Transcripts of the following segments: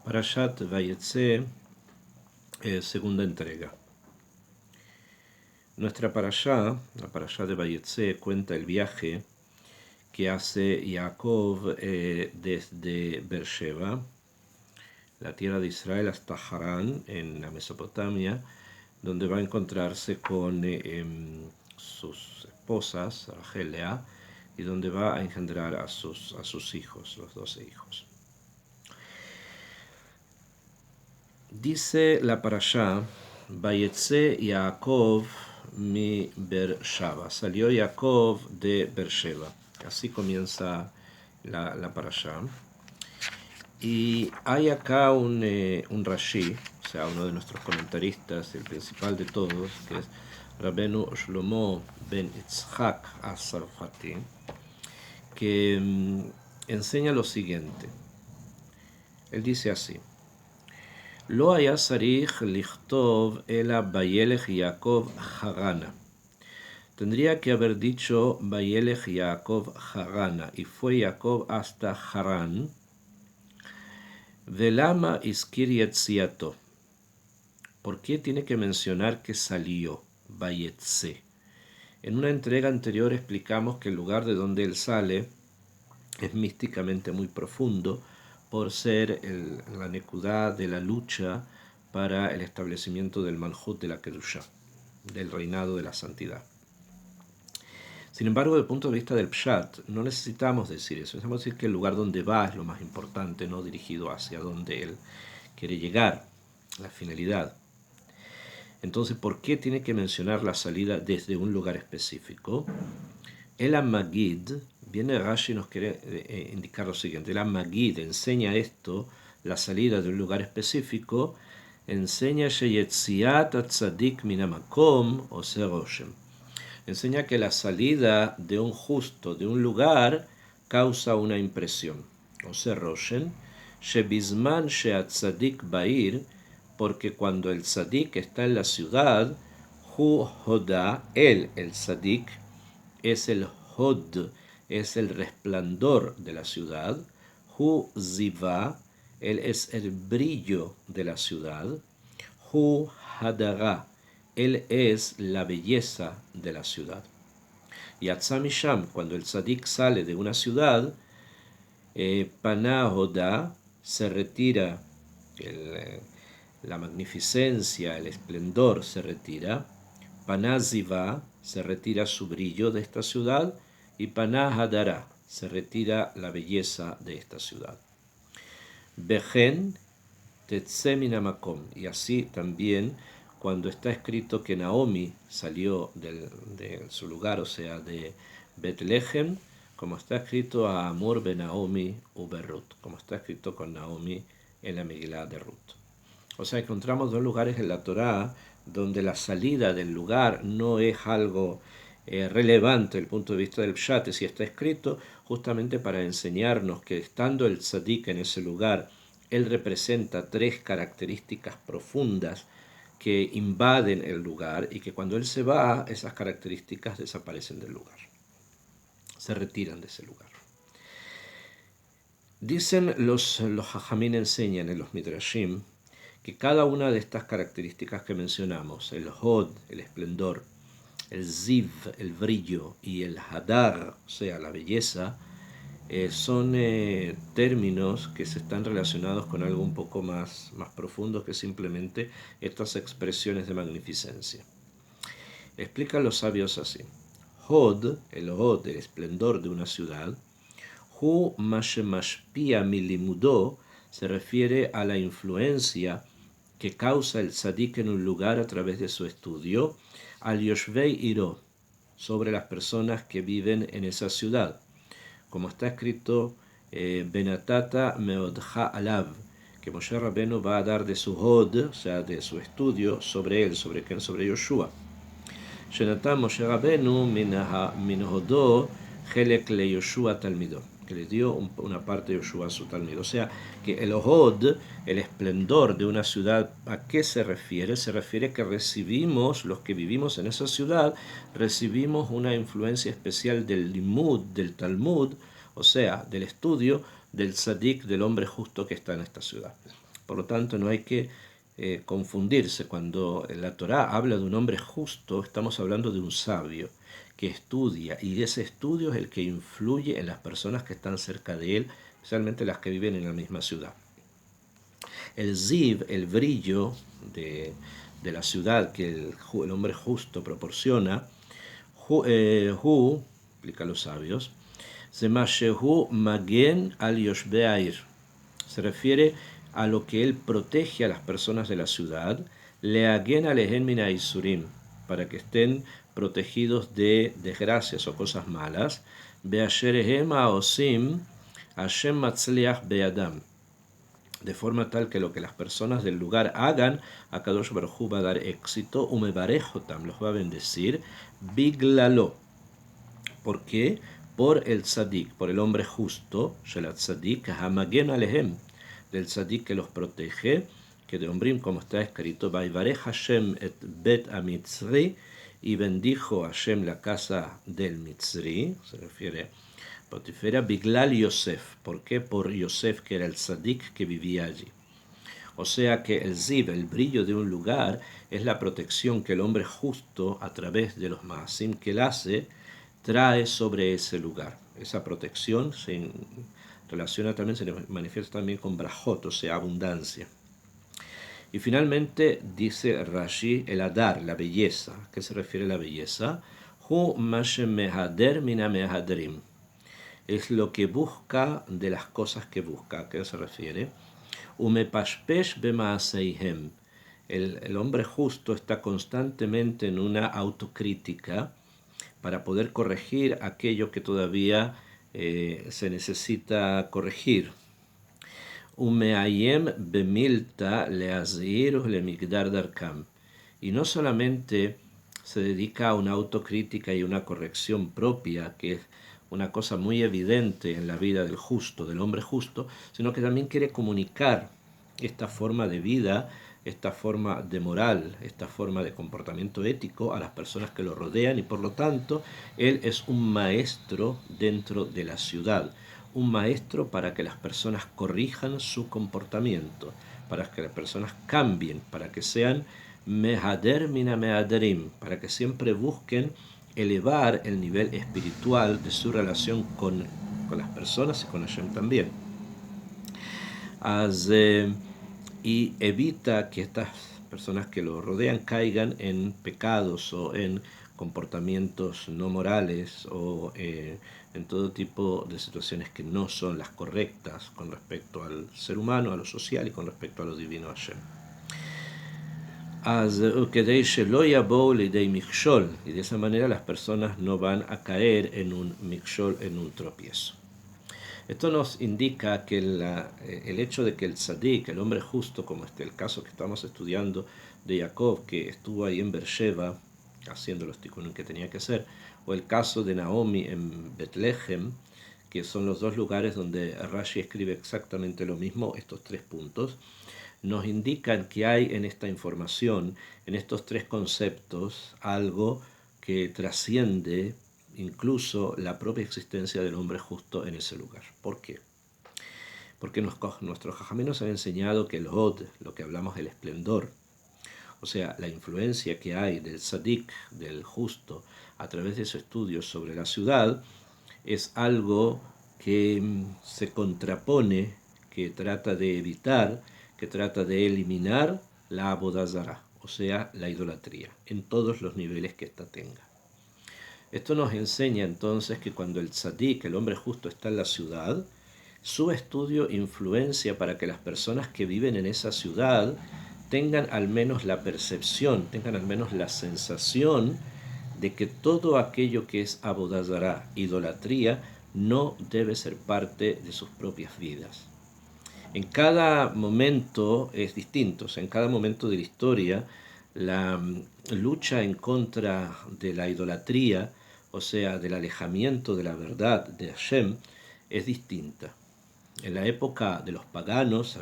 Parashat Vayetze, segunda entrega. Nuestra parashá, la parashá de Vayetze, cuenta el viaje que hace Jacob desde Beersheba, la tierra de Israel, hasta Harán, en la Mesopotamia, donde va a encontrarse con sus esposas, Rachel, Lea, y donde va a engendrar a sus hijos, los 12 hijos. Dice la parashá, Vayetze Yaakov mi Beersheba. Salió Jacob de Beersheba. Así comienza la parashá. Y hay acá un Rashi, o sea, uno de nuestros comentaristas, el principal de todos, que es Rabenu Shlomo ben Yitzhak Asarfati, que enseña lo siguiente. Él dice así: Lo haya sarich lichtov ela Vayelech Yaakov Harana. Tendría que haber dicho Vayelech Yaakov Harana, y fue Jacob hasta Harán. Velama iskir yetziato. ¿Por qué tiene que mencionar que salió? Vayetze. En una entrega anterior explicamos que el lugar de donde él sale es místicamente muy profundo, por ser la nekudá de la lucha para el establecimiento del Malhut de la Kedushá, del reinado de la santidad. Sin embargo, desde el punto de vista del Pshat, no necesitamos decir eso. Necesitamos decir que el lugar donde va es lo más importante, no dirigido hacia donde él quiere llegar, la finalidad. Entonces, ¿por qué tiene que mencionar la salida desde un lugar específico? El Amagid, viene Rashi y nos quiere indicar lo siguiente. El Amagid enseña esto, la salida de un lugar específico, enseña Sheyetziat Atzadik Minamakom o Seroshem. Enseña que la salida de un justo de un lugar causa una impresión. O Seroshem, Shebizman Sheatzadik Bair, porque cuando el Tzadik está en la ciudad, Hu Hoda, él, el Tzadik, es el Hod, es el resplandor de la ciudad. Hu Ziva, él es el brillo de la ciudad. Hu Hadara, él es la belleza de la ciudad. Yatza Misham, cuando el Tzadik sale de una ciudad, Panah Hoda, se retira, la magnificencia, el esplendor se retira. Panah Ziva, se retira su brillo de esta ciudad, y Panah Hadara, se retira la belleza de esta ciudad. Bejen Tetze Minamakom, y así también cuando está escrito que Naomi salió de su lugar, o sea, de Betlehem, como está escrito a Amor ben Naomi uberrut, como está escrito con Naomi en la Megilá de Ruth. O sea, encontramos dos lugares en la Torá donde la salida del lugar no es algo relevante desde el punto de vista del Pshat, si está escrito justamente para enseñarnos que estando el Tzadik en ese lugar, él representa tres características profundas que invaden el lugar y que cuando él se va, esas características desaparecen del lugar, se retiran de ese lugar. Dicen los Jajamín, enseñan en los Midrashim, que cada una de estas características que mencionamos, el Hod, el esplendor, el Ziv, el brillo, y el Hadar, o sea, la belleza, son términos que se están relacionados con algo un poco más profundo que simplemente estas expresiones de magnificencia. Explican los sabios así. Hod, el esplendor de una ciudad, Hu mashemashpia milimudo, se refiere a la influencia que causa el tzadik en un lugar a través de su estudio, al yoshvei iro, sobre las personas que viven en esa ciudad. Como está escrito, Benatata meodcha alav, que Moshe Rabbeinu va a dar de su hod, o sea, de su estudio, sobre él, sobre Yoshua. Shenatá Moshe Rabbeinu min hodó helek le Yoshua talmido, que le dio una parte de Yoshua a su talmido. O sea, que el hod, el esplendor de una ciudad, ¿a qué se refiere? Se refiere que recibimos, los que vivimos en esa ciudad, recibimos una influencia especial del limud, del Talmud, o sea, del estudio del tzadik, del hombre justo que está en esta ciudad. Por lo tanto, no hay que confundirse. Cuando la Torá habla de un hombre justo, estamos hablando de un sabio que estudia, y ese estudio es el que influye en las personas que están cerca de él, especialmente las que viven en la misma ciudad. El ziv, el brillo de la ciudad que el hombre justo proporciona, explica los sabios, Zemashehu magen al yoshbeair. Se refiere a lo que él protege a las personas de la ciudad, leagen alehen mina isurim, para que estén protegidos de desgracias o cosas malas, beasherehem aosim Hashem matzliach beadam, de forma tal que lo que las personas del lugar hagan, a Kadosh Baruj Hu va a dar éxito, umebarejotam, los va a bendecir, biglalo. ¿Por qué? Por el tzadik, por el hombre justo, shelat tzadik, hamagen alehem, del tzadik que los protege, que de Ombrim, como está escrito, Vaivarech Hashem et bet amitzri, y bendijo Hashem la casa del Mitzri, se refiere Potifera, Biglal Yosef. ¿Por qué? Por Yosef, que era el tzadik que vivía allí. O sea que el ziv, el brillo de un lugar, es la protección que el hombre justo, a través de los maasim que él hace, trae sobre ese lugar. Esa protección se relaciona también, se manifiesta también con brajot, o sea, abundancia. Y finalmente dice Rashi, el adar, la belleza. ¿A qué se refiere la belleza? Hu mashem mehader mina mehadrim. Es lo que busca de las cosas que busca. ¿A qué se refiere? Umepashpesh bemaaseihem. El hombre justo está constantemente en una autocrítica para poder corregir aquello que todavía se necesita corregir. Umeayem bemilta leazir lemigdar darkam. Y no solamente se dedica a una autocrítica y una corrección propia, que es una cosa muy evidente en la vida del justo, del hombre justo, sino que también quiere comunicar esta forma de vida, esta forma de moral, esta forma de comportamiento ético a las personas que lo rodean, y por lo tanto él es un maestro dentro de la ciudad, un maestro para que las personas corrijan su comportamiento, para que las personas cambien, para que sean mehader mina mehaderim, para que siempre busquen elevar el nivel espiritual de su relación con las personas y con Hashem también. Y evita que estas personas que lo rodean caigan en pecados o en comportamientos no morales o en todo tipo de situaciones que no son las correctas con respecto al ser humano, a lo social y con respecto a lo divino Hashem. Y de esa manera las personas no van a caer en un mikshol, en un tropiezo. Esto nos indica que el hecho de que el tzadik, el hombre justo, como el caso que estamos estudiando de Jacob, que estuvo ahí en Beersheba haciendo los tikkunim que tenía que hacer, o el caso de Naomi en Betlehem, que son los dos lugares donde Rashi escribe exactamente lo mismo, estos tres puntos, nos indican que hay en esta información, en estos tres conceptos, algo que trasciende incluso la propia existencia del hombre justo en ese lugar. ¿Por qué? Porque nuestros jajamim nos han enseñado que el hod, lo que hablamos del esplendor, o sea, la influencia que hay del tzadik, del justo, a través de su estudio sobre la ciudad, es algo que se contrapone, que trata de evitar, que trata de eliminar la abodazara, o sea, la idolatría, en todos los niveles que ésta tenga. Esto nos enseña entonces que cuando el tzadik, el hombre justo, está en la ciudad, su estudio influencia para que las personas que viven en esa ciudad tengan al menos la percepción, tengan al menos la sensación de que todo aquello que es abodazara, idolatría, no debe ser parte de sus propias vidas. En cada momento es distinto, o sea, en cada momento de la historia, la lucha en contra de la idolatría, o sea, del alejamiento de la verdad de Hashem, es distinta. En la época de los paganos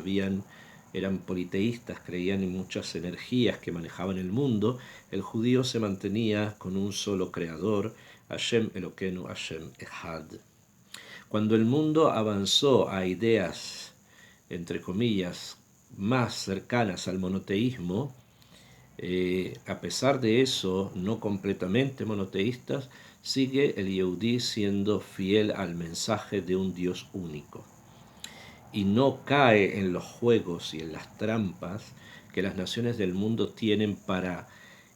eran politeístas, creían en muchas energías que manejaban el mundo. El judío se mantenía con un solo creador, Hashem Elokeinu, Hashem Echad. Cuando el mundo avanzó a ideas, entre comillas, más cercanas al monoteísmo, a pesar de eso, no completamente monoteístas, sigue el Yehudí siendo fiel al mensaje de un Dios único y no cae en los juegos y en las trampas que las naciones del mundo tienen para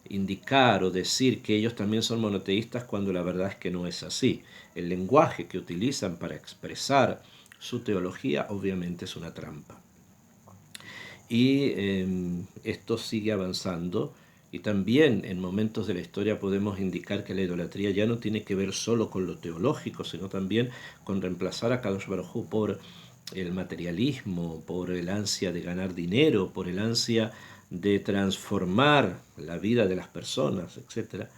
indicar o decir que ellos también son monoteístas cuando la verdad es que no es así. El lenguaje que utilizan para expresar su teología obviamente es una trampa. Y esto sigue avanzando, y también en momentos de la historia podemos indicar que la idolatría ya no tiene que ver solo con lo teológico, sino también con reemplazar a Kadosh Baruj Hu por el materialismo, por el ansia de ganar dinero, por el ansia de transformar la vida de las personas, etcétera,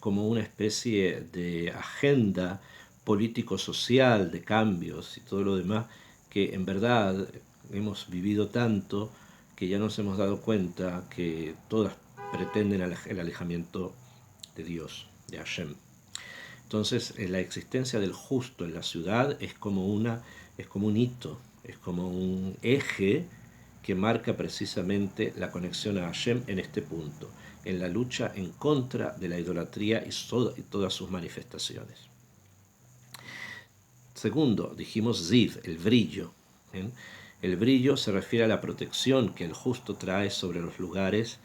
como una especie de agenda político-social de cambios y todo lo demás, que en verdad hemos vivido tanto que ya nos hemos dado cuenta que todas pretenden el alejamiento de Dios, de Hashem. Entonces, la existencia del justo en la ciudad es como un hito, es como un eje que marca precisamente la conexión a Hashem en este punto, en la lucha en contra de la idolatría y todas sus manifestaciones. Segundo, dijimos Ziv, el brillo. ¿eh? El brillo se refiere a la protección que el justo trae sobre los lugares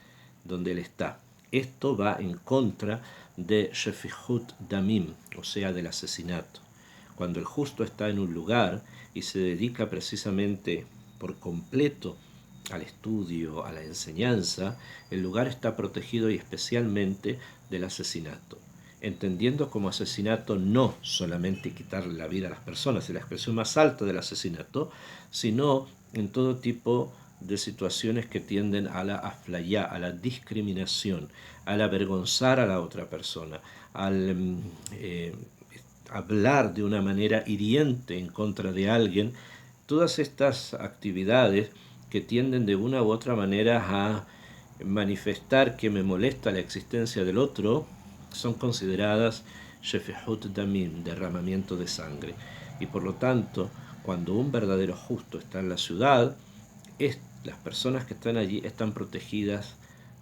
donde él está. Esto va en contra de Shefihut Damim, o sea, del asesinato. Cuando el justo está en un lugar y se dedica precisamente por completo al estudio, a la enseñanza, el lugar está protegido y especialmente del asesinato, entendiendo como asesinato no solamente quitarle la vida a las personas, es la expresión más alta del asesinato, sino en todo tipo de situaciones que tienden a la aflayá, a la discriminación, al avergonzar a la otra persona, al hablar de una manera hiriente en contra de alguien. Todas estas actividades que tienden de una u otra manera a manifestar que me molesta la existencia del otro son consideradas shefehut damim, derramamiento de sangre. Y por lo tanto, cuando un verdadero justo está en la ciudad, las personas que están allí están protegidas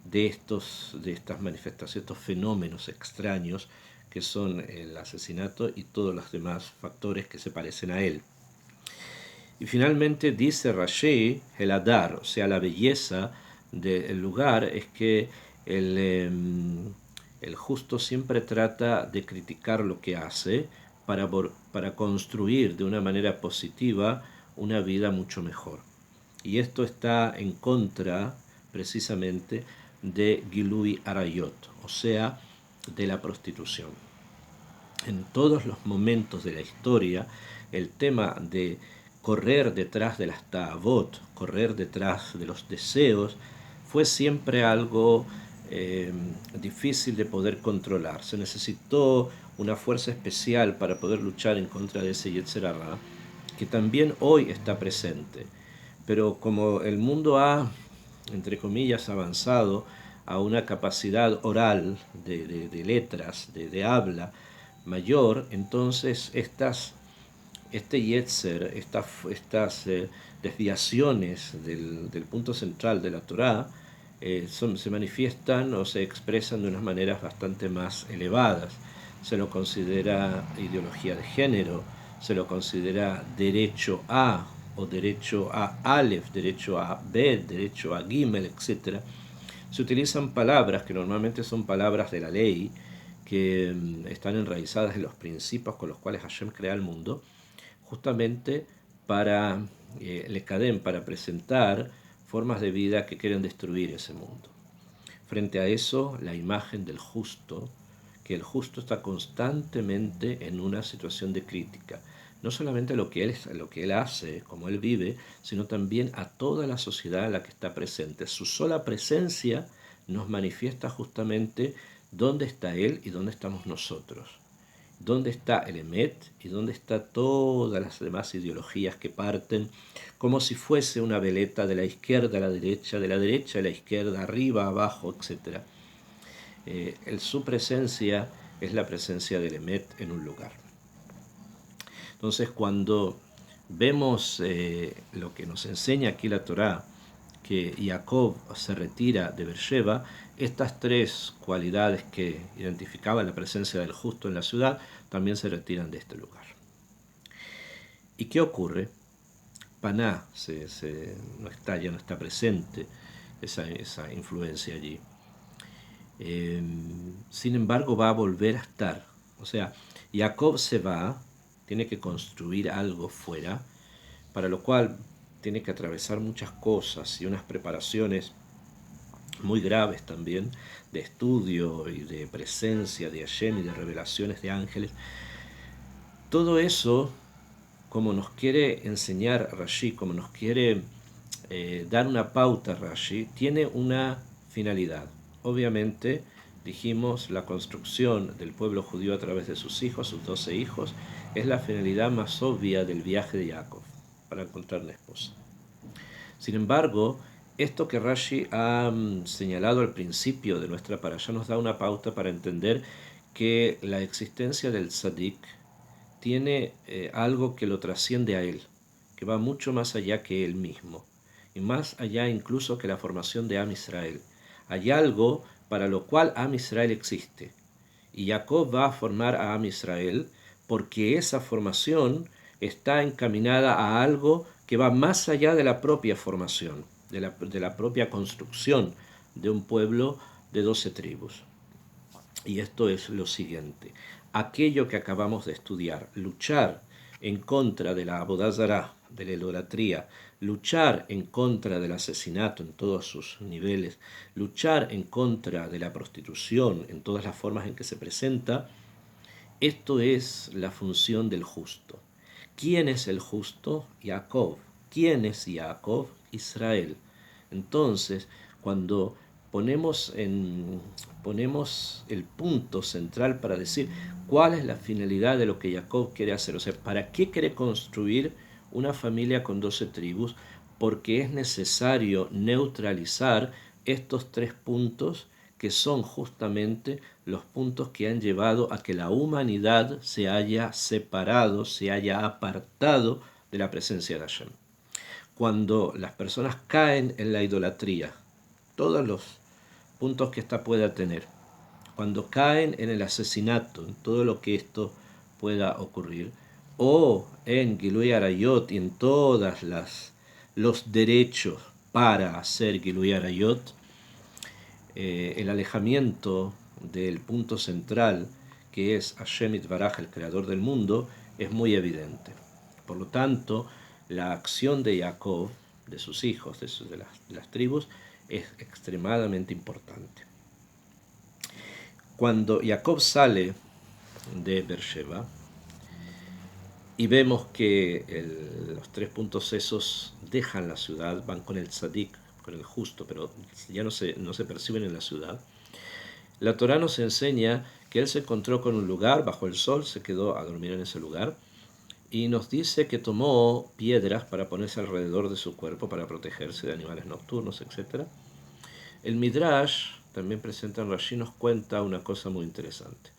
de estas manifestaciones, estos fenómenos extraños que son el asesinato y todos los demás factores que se parecen a él. Y finalmente dice Rashi, el Adar, o sea, la belleza del lugar es que el justo siempre trata de criticar lo que hace para construir de una manera positiva una vida mucho mejor. Y esto está en contra precisamente de Gilui Arayot, o sea, de la prostitución. En todos los momentos de la historia, el tema de correr detrás de las ta'avot, correr detrás de los deseos, fue siempre algo difícil de poder controlar. Se necesitó una fuerza especial para poder luchar en contra de ese Yetzer Hara, que también hoy está presente. Pero como el mundo ha, entre comillas, avanzado a una capacidad oral de letras, de habla mayor, entonces este Yetzer, estas desviaciones del punto central de la Torá, se manifiestan o se expresan de unas maneras bastante más elevadas. Se lo considera ideología de género, se lo considera derecho a o derecho a Aleph, derecho a Bet, derecho a Gimel, etc. Se utilizan palabras que normalmente son palabras de la ley, que están enraizadas en los principios con los cuales Hashem crea el mundo, justamente para para presentar formas de vida que quieren destruir ese mundo. Frente a eso, la imagen del justo, que el justo está constantemente en una situación de crítica, no solamente a lo que él hace, como él vive, sino también a toda la sociedad en la que está presente. Su sola presencia nos manifiesta justamente dónde está él y dónde estamos nosotros. Dónde está el Emet y dónde está todas las demás ideologías que parten como si fuese una veleta de la izquierda a la derecha, de la derecha a la izquierda, arriba, abajo, etc. Su presencia es la presencia del Emet en un lugar. Entonces, cuando vemos lo que nos enseña aquí la Torá, que Jacob se retira de Beersheba, estas tres cualidades que identificaban la presencia del justo en la ciudad también se retiran de este lugar. ¿Y qué ocurre? Paná ya no está presente esa influencia allí. Sin embargo, va a volver a estar. O sea, Jacob se va, tiene que construir algo fuera, para lo cual tiene que atravesar muchas cosas y unas preparaciones muy graves también, de estudio y de presencia de Hashem y de revelaciones de ángeles. Todo eso, como nos quiere enseñar Rashi, como nos quiere dar una pauta Rashi, tiene una finalidad. Obviamente, dijimos, la construcción del pueblo judío a través de sus hijos, sus 12 hijos, es la finalidad más obvia del viaje de Jacob, para encontrar una esposa. Sin embargo, esto que Rashi ha señalado al principio de nuestra parashá nos da una pauta para entender que la existencia del tzadik tiene algo que lo trasciende a él, que va mucho más allá que él mismo, y más allá incluso que la formación de Am Israel. Hay algo para lo cual Am Israel existe, y Jacob va a formar a Am Israel porque esa formación está encaminada a algo que va más allá de la propia formación, de la propia construcción de un pueblo de 12 tribus. Y esto es lo siguiente: aquello que acabamos de estudiar, luchar en contra de la Abodá Zará, de la idolatría, luchar en contra del asesinato en todos sus niveles, luchar en contra de la prostitución en todas las formas en que se presenta, esto es la función del justo. ¿Quién es el justo? Jacob. ¿Quién es Jacob? Israel. Entonces, cuando ponemos el punto central para decir cuál es la finalidad de lo que Jacob quiere hacer, o sea, ¿para qué quiere construir una familia con 12 tribus? Porque es necesario neutralizar estos tres puntos que son justamente los puntos que han llevado a que la humanidad se haya separado, se haya apartado de la presencia de Hashem. Cuando las personas caen en la idolatría, todos los puntos que ésta pueda tener, cuando caen en el asesinato, en todo lo que esto pueda ocurrir, o en Gilui Arayot y en todos los derechos para hacer Gilui Arayot, el alejamiento del punto central, que es Hashem Itbaraj, el creador del mundo, es muy evidente. Por lo tanto, la acción de Jacob, de sus hijos, de las tribus, es extremadamente importante. Cuando Jacob sale de Beersheba y vemos que los tres puntos esos dejan la ciudad, van con el tzadik, con el justo, pero ya no se perciben en la ciudad, la Torá nos enseña que él se encontró con un lugar bajo el sol, se quedó a dormir en ese lugar, y nos dice que tomó piedras para ponerse alrededor de su cuerpo para protegerse de animales nocturnos, etc. El Midrash, también presenta en Rashi, nos cuenta una cosa muy interesante.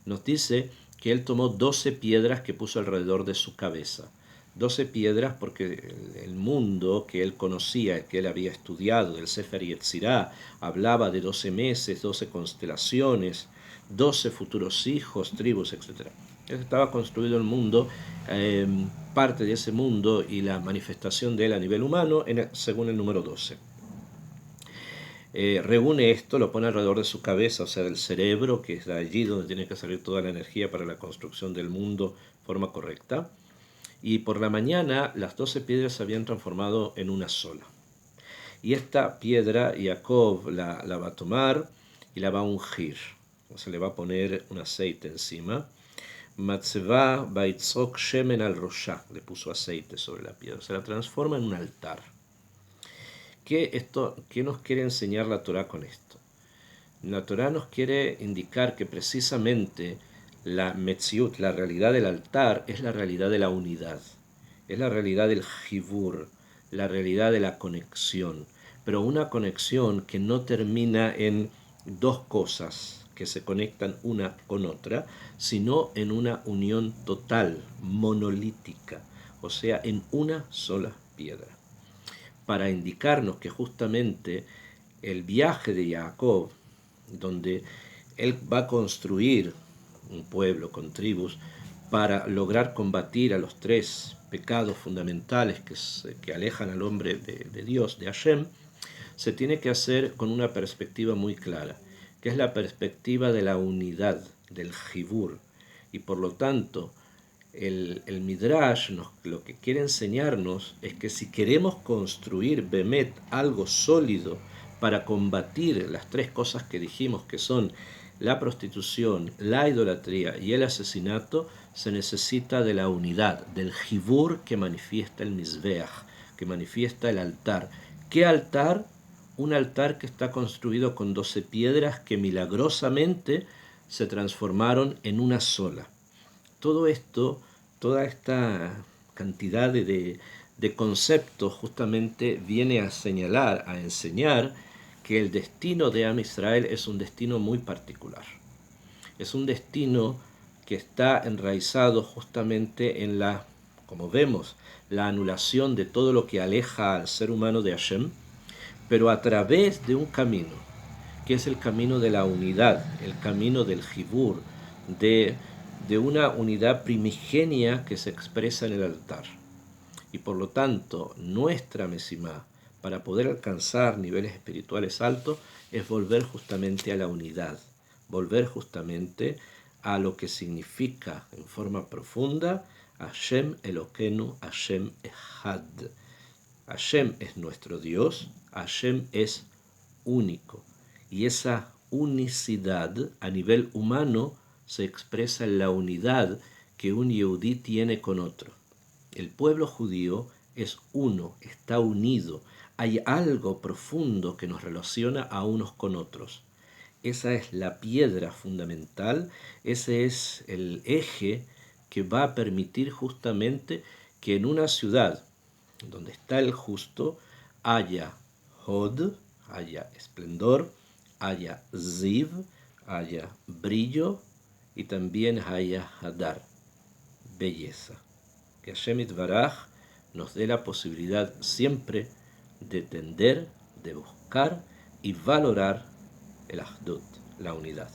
Nos dice que él tomó 12 piedras que puso alrededor de su cabeza. 12 piedras porque el mundo que él conocía, que él había estudiado, el Sefer Yetzirah, hablaba de 12 meses, 12 constelaciones, 12 futuros hijos, tribus, etc. Estaba construido el mundo, parte de ese mundo y la manifestación de él a nivel humano según el número 12. Reúne esto, lo pone alrededor de su cabeza, o sea, del cerebro, que es de allí donde tiene que salir toda la energía para la construcción del mundo de forma correcta. Y por la mañana las 12 piedras se habían transformado en una sola. Y esta piedra Jacob la va a tomar y la va a ungir. O sea, le va a poner un aceite encima. Matzeva baitzok shemen al rosha, le puso aceite sobre la piedra. Se la transforma en un altar. ¿Qué nos quiere enseñar la Torá con esto? La Torá nos quiere indicar que precisamente la metziut, la realidad del altar, es la realidad de la unidad, es la realidad del jibur, la realidad de la conexión, pero una conexión que no termina en dos cosas que se conectan una con otra, sino en una unión total, monolítica, o sea, en una sola piedra. para indicarnos que justamente el viaje de Jacob, donde él va a construir un pueblo con tribus para lograr combatir a los tres pecados fundamentales que alejan al hombre de Dios, de Hashem, se tiene que hacer con una perspectiva muy clara, que es la perspectiva de la unidad, del jibur. Y por lo tanto, el Midrash lo que quiere enseñarnos es que si queremos construir Bemet algo sólido para combatir las tres cosas que dijimos que son la prostitución, la idolatría y el asesinato, se necesita de la unidad, del jibur que manifiesta el Mizbeach, que manifiesta el altar. ¿Qué altar? Un altar que está construido con 12 piedras que milagrosamente se transformaron en una sola. Todo esto, toda esta cantidad de conceptos justamente viene a señalar, a enseñar que el destino de Am Israel es un destino muy particular. Es un destino que está enraizado justamente en la, como vemos, la anulación de todo lo que aleja al ser humano de Hashem, pero a través de un camino, que es el camino de la unidad, el camino del jibur, de una unidad primigenia que se expresa en el altar. Y por lo tanto, nuestra mesimá, para poder alcanzar niveles espirituales altos, es volver justamente a la unidad, volver justamente a lo que significa en forma profunda Hashem Elokeinu, Hashem Echad. Hashem es nuestro Dios, Hashem es único. Y esa unicidad a nivel humano se expresa en la unidad que un Yehudí tiene con otro. El pueblo judío es uno, está unido. Hay algo profundo que nos relaciona a unos con otros. Esa es la piedra fundamental, ese es el eje que va a permitir justamente que en una ciudad donde está el justo haya Hod, haya esplendor, haya Ziv, haya brillo y también haya Hadar, belleza. Que Hashem Yitbaraj nos dé la posibilidad siempre de tender, de buscar y valorar el Ahdut, la unidad.